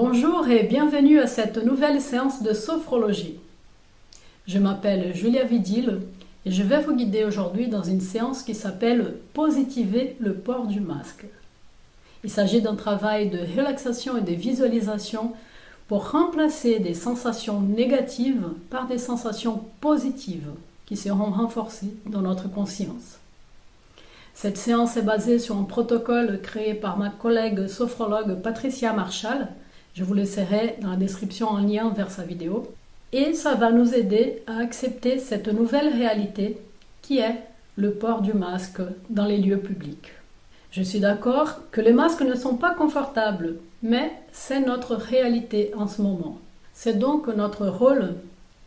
Bonjour et bienvenue à cette nouvelle séance de sophrologie. Je m'appelle Julia Vidil et je vais vous guider aujourd'hui dans une séance qui s'appelle « Positiver le port du masque ». Il s'agit d'un travail de relaxation et de visualisation pour remplacer des sensations négatives par des sensations positives qui seront renforcées dans notre conscience. Cette séance est basée sur un protocole créé par ma collègue sophrologue Patricia Marchal. Je vous laisserai dans la description un lien vers sa vidéo. Et ça va nous aider à accepter cette nouvelle réalité qui est le port du masque dans les lieux publics. Je suis d'accord que les masques ne sont pas confortables, mais c'est notre réalité en ce moment. C'est donc notre rôle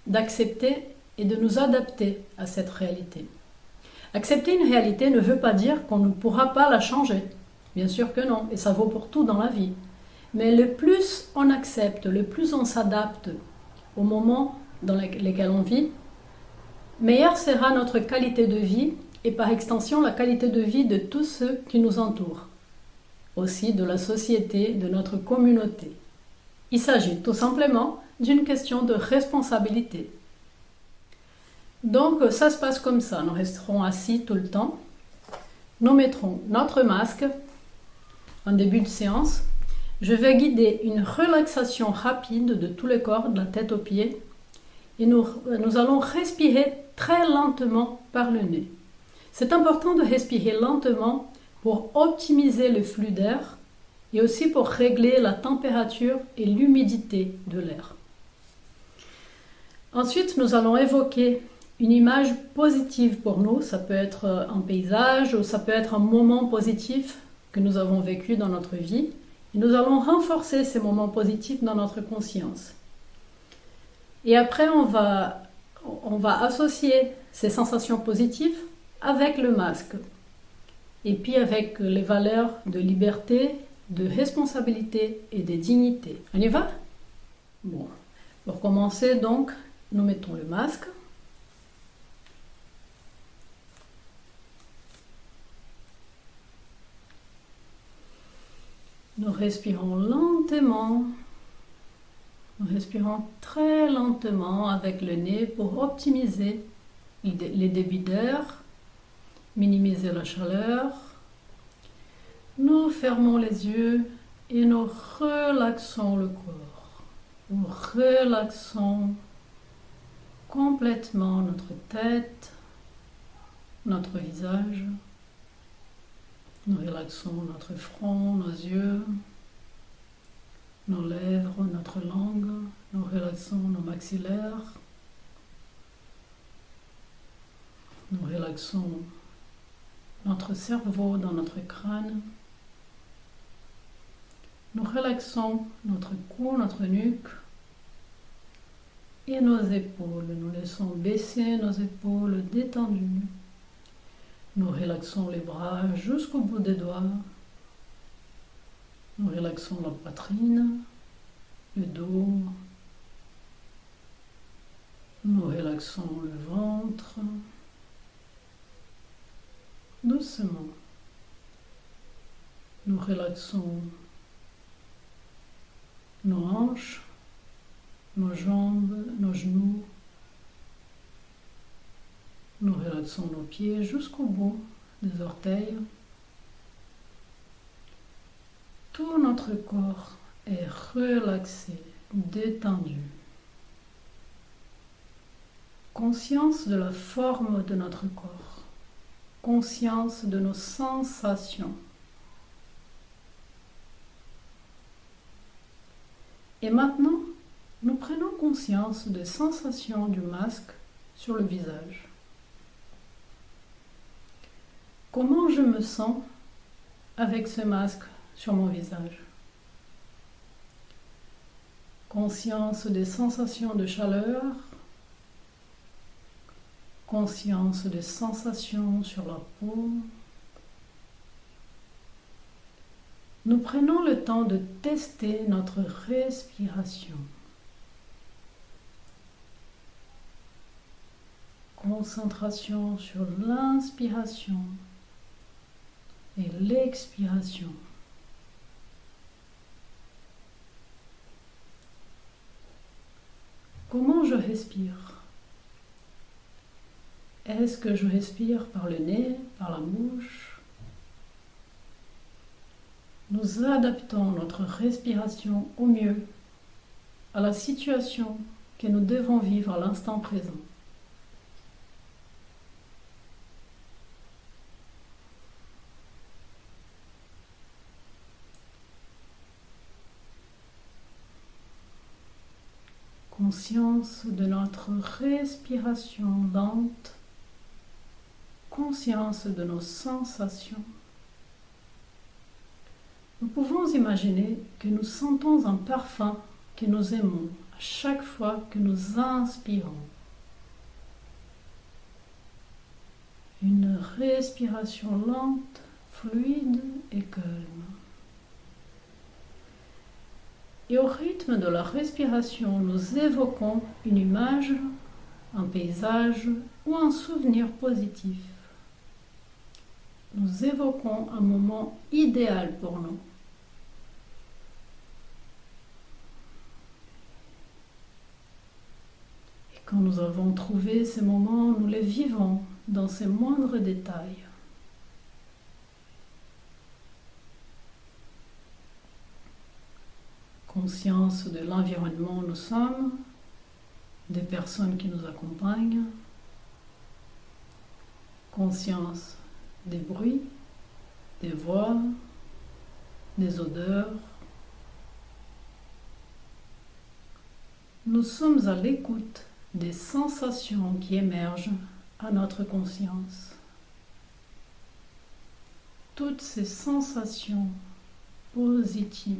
d'accepter et de nous adapter à cette réalité. Accepter une réalité ne veut pas dire qu'on ne pourra pas la changer. Bien sûr que non, et ça vaut pour tout dans la vie. Mais le plus on accepte, le plus on s'adapte aux moments dans lesquels on vit, meilleure sera notre qualité de vie et par extension la qualité de vie de tous ceux qui nous entourent, aussi de la société, de notre communauté. Il s'agit tout simplement d'une question de responsabilité. Donc ça se passe comme ça, nous resterons assis tout le temps. Nous mettrons notre masque en début de séance. Je vais guider une relaxation rapide de tout le corps, de la tête aux pieds. Et nous allons respirer très lentement par le nez. C'est important de respirer lentement pour optimiser le flux d'air et aussi pour régler la température et l'humidité de l'air. Ensuite, nous allons évoquer une image positive pour nous. Ça peut être un paysage ou ça peut être un moment positif que nous avons vécu dans notre vie. Et nous allons renforcer ces moments positifs dans notre conscience. Et après, on va associer ces sensations positives avec le masque. Et puis avec les valeurs de liberté, de responsabilité et de dignité. On y va? Bon. Pour commencer, donc, nous mettons le masque. Nous respirons lentement. Nous respirons très lentement avec le nez pour optimiser les débits d'air, minimiser la chaleur. Nous fermons les yeux et nous relaxons le corps. Nous relaxons complètement notre tête, notre visage. Nous relaxons notre front, nos yeux, nos lèvres, notre langue. Nous relaxons nos maxillaires. Nous relaxons notre cerveau dans notre crâne. Nous relaxons notre cou, notre nuque et nos épaules. Nous laissons baisser nos épaules détendues. Nous relaxons les bras jusqu'au bout des doigts. Nous relaxons la poitrine, le dos. Nous relaxons le ventre. Doucement. Nous relaxons nos hanches, nos jambes, nos genoux. Nous relaxons nos pieds jusqu'au bout des orteils. Tout notre corps est relaxé, détendu. Conscience de la forme de notre corps. Conscience de nos sensations. Et maintenant, nous prenons conscience des sensations du masque sur le visage. Comment je me sens avec ce masque sur mon visage? Conscience des sensations de chaleur, conscience des sensations sur la peau. Nous prenons le temps de tester notre respiration. Concentration sur l'inspiration et l'expiration. Comment je respire? Est-ce que je respire par le nez, par la bouche? Nous adaptons notre respiration au mieux à la situation que nous devons vivre à l'instant présent. Conscience de notre respiration lente, conscience de nos sensations. Nous pouvons imaginer que nous sentons un parfum que nous aimons à chaque fois que nous inspirons. Une respiration lente, fluide et calme. Et au rythme de la respiration, nous évoquons une image, un paysage ou un souvenir positif. Nous évoquons un moment idéal pour nous. Et quand nous avons trouvé ces moments, nous les vivons dans ses moindres détails. Conscience de l'environnement où nous sommes, des personnes qui nous accompagnent, conscience des bruits, des voix, des odeurs. Nous sommes à l'écoute des sensations qui émergent à notre conscience. Toutes ces sensations positives.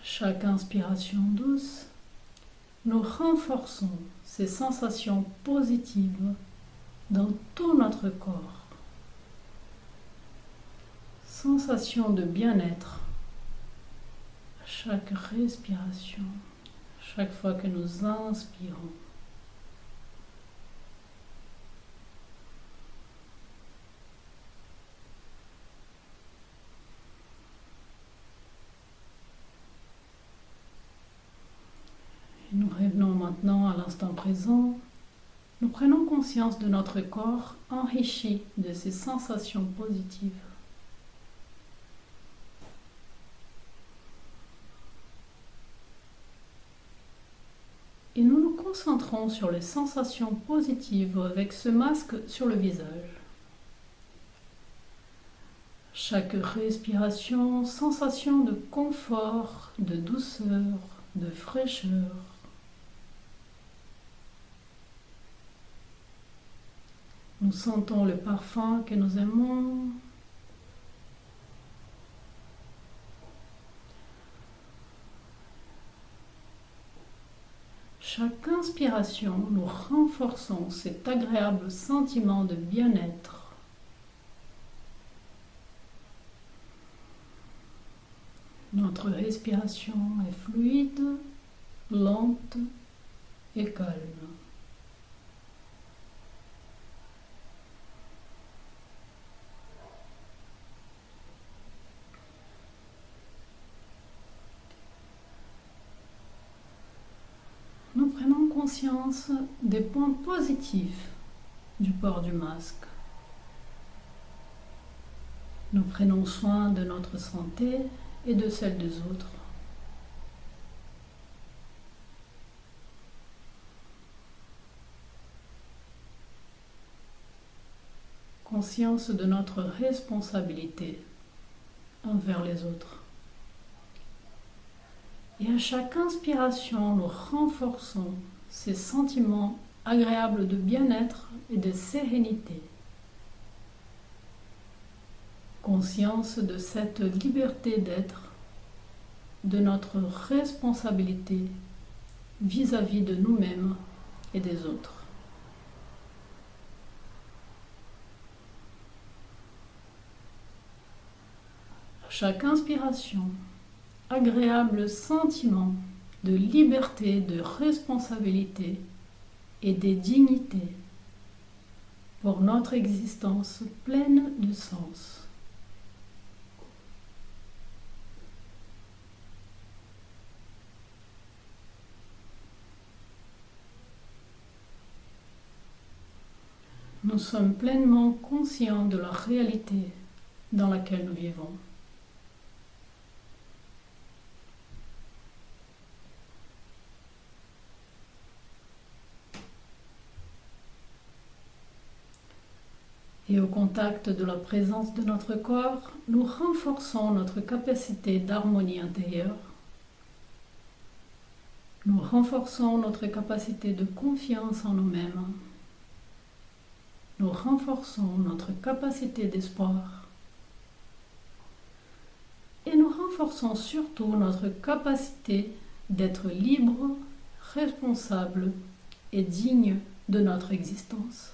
Chaque inspiration douce, nous renforçons ces sensations positives dans tout notre corps. Sensation de bien-être à chaque respiration, chaque fois que nous inspirons. Nous revenons maintenant à l'instant présent. Nous prenons conscience de notre corps enrichi de ces sensations positives. Et nous nous concentrons sur les sensations positives avec ce masque sur le visage. Chaque respiration, sensation de confort, de douceur, de fraîcheur. Nous sentons le parfum que nous aimons. Chaque inspiration, nous renforçons cet agréable sentiment de bien-être. Notre respiration est fluide, lente et calme. Nous prenons conscience des points positifs du port du masque. Nous prenons soin de notre santé et de celle des autres. Conscience de notre responsabilité envers les autres. Et à chaque inspiration, nous renforçons ces sentiments agréables de bien-être et de sérénité. Conscience de cette liberté d'être, de notre responsabilité vis-à-vis de nous-mêmes et des autres. À chaque inspiration, agréable sentiment de liberté, de responsabilité et de dignité pour notre existence pleine de sens. nous sommes pleinement conscients de la réalité dans laquelle nous vivons. Et au contact de la présence de notre corps, nous renforçons notre capacité d'harmonie intérieure. Nous renforçons notre capacité de confiance en nous-mêmes. Nous renforçons notre capacité d'espoir. Et nous renforçons surtout notre capacité d'être libre, responsable et digne de notre existence.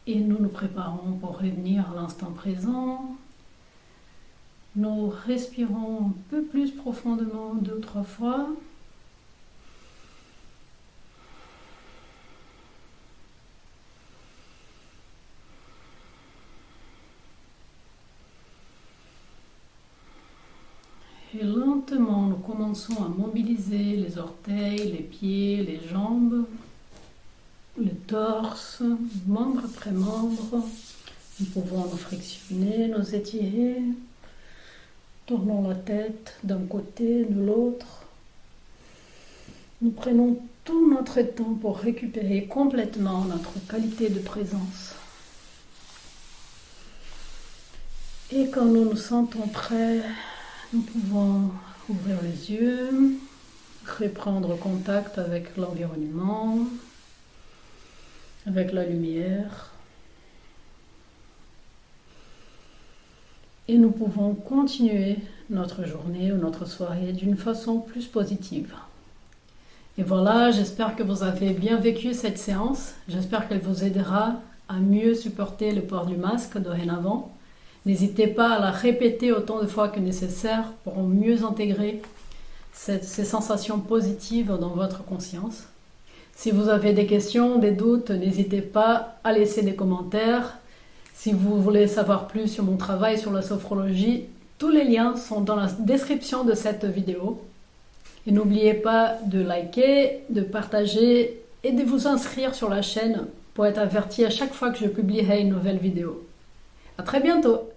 Et nous nous préparons pour revenir à l'instant présent. Nous respirons un peu plus profondément 2 ou 3 fois. Et lentement, nous commençons à mobiliser les orteils, les pieds, les jambes, le torse, membre après membre. Nous pouvons nous frictionner, nous étirer. Tournons la tête d'un côté, de l'autre. Nous prenons tout notre temps pour récupérer complètement notre qualité de présence. Et quand nous nous sentons prêts, nous pouvons ouvrir les yeux, reprendre contact avec l'environnement, avec la lumière. Et nous pouvons continuer notre journée ou notre soirée d'une façon plus positive. Et voilà, j'espère que vous avez bien vécu cette séance. J'espère qu'elle vous aidera à mieux supporter le port du masque dorénavant. N'hésitez pas à la répéter autant de fois que nécessaire pour mieux intégrer ces sensations positives dans votre conscience. Si vous avez des questions, des doutes, n'hésitez pas à laisser des commentaires. Si vous voulez savoir plus sur mon travail sur la sophrologie, tous les liens sont dans la description de cette vidéo. Et n'oubliez pas de liker, de partager et de vous inscrire sur la chaîne pour être averti à chaque fois que je publierai une nouvelle vidéo. À très bientôt!